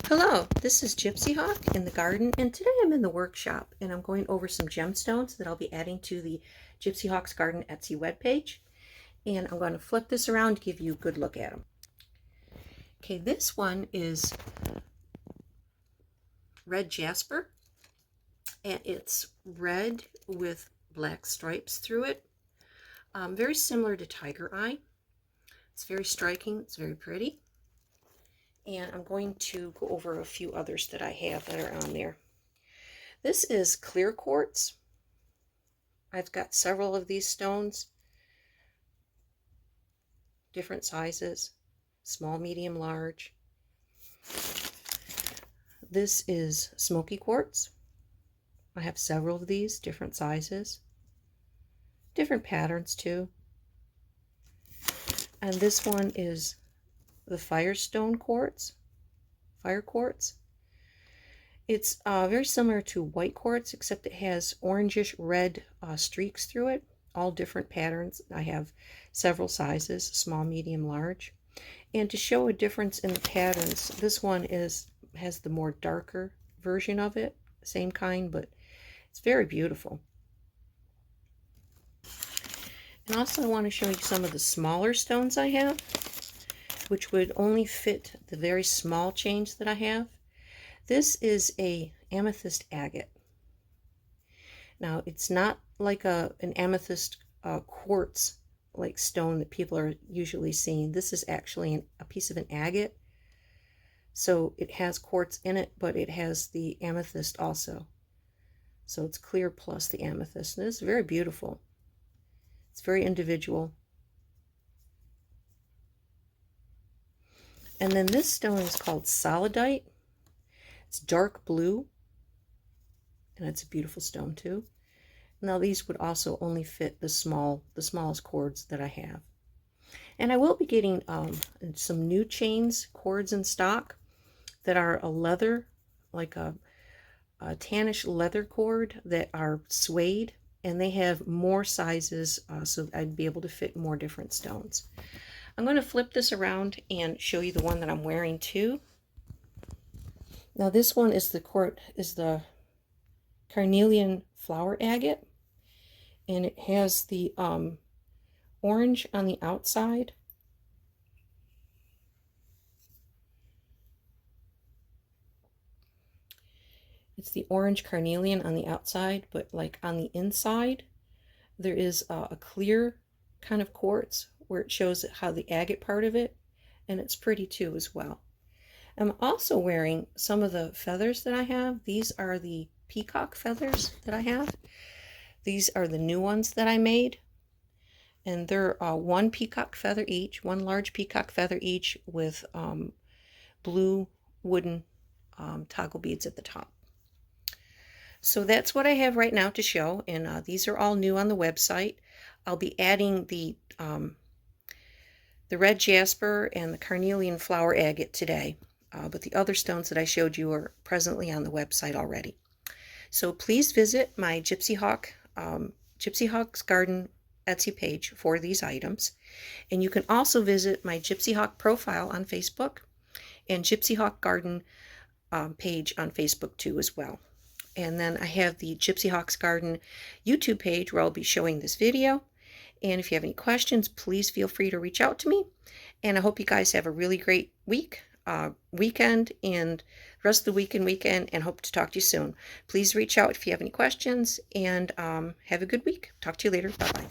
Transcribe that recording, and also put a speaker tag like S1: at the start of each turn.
S1: Hello, this is Gypsy Hawk in the garden, and today I'm in the workshop and I'm going over some gemstones that I'll be adding to the Gypsy Hawks Garden Etsy webpage. And I'm going to flip this around to give you a good look at them. Okay, this one is red jasper, and it's red with black stripes through it. Very similar to tiger eye. It's very striking, it's very pretty. And I'm going to go over a few others that I have that are on there. This is clear quartz. I've got several of these stones, different sizes, small, medium, large. This is smoky quartz. I have several of these, different sizes, different patterns too. And this one is the firestone quartz, fire quartz. It's very similar to white quartz, except it has orangish red streaks through it, all different patterns. I have several sizes, small, medium, large. And to show a difference in the patterns, this one has the more darker version of it, same kind, but it's very beautiful. And also I want to show you some of the smaller stones I have, which would only fit the very small chains that I have. This is a amethyst agate. Now, it's not like an amethyst quartz like stone that people are usually seeing. This is actually a piece of an agate. So it has quartz in it, but it has the amethyst also. So it's clear plus the amethyst. And it's very beautiful. It's very individual. And then this stone is called solidite. It's dark blue, and it's a beautiful stone too. Now these would also only fit the smallest cords that I have. And I will be getting some new chains, cords in stock that are a leather, like a tannish leather cord that are suede, and they have more sizes, so I'd be able to fit more different stones. I'm going to flip this around and show you the one that I'm wearing too. Now this one is the Carnelian Flower Agate, and it has the orange on the outside. It's the orange carnelian on the outside, but like on the inside, there is a clear kind of quartz where it shows how the agate part of it, and it's pretty too as well. I'm also wearing some of the feathers that I have. These are the peacock feathers that I have. These are the new ones that I made, and they're one peacock feather each, one large peacock feather each with blue wooden toggle beads at the top. So that's what I have right now to show, and these are all new on the website. I'll be adding the red jasper and the carnelian flower agate today, but the other stones that I showed you are presently on the website already. So please visit my GypsyHawksGarden Etsy page for these items, and you can also visit my Gypsy Hawk profile on Facebook and GypsyHawksGarden page on Facebook too as well. And then I have the Gypsy Hawks Garden YouTube page where I'll be showing this video. And if you have any questions, please feel free to reach out to me. And I hope you guys have a really great weekend, and the rest of the weekend, and hope to talk to you soon. Please reach out if you have any questions, and have a good week. Talk to you later. Bye-bye.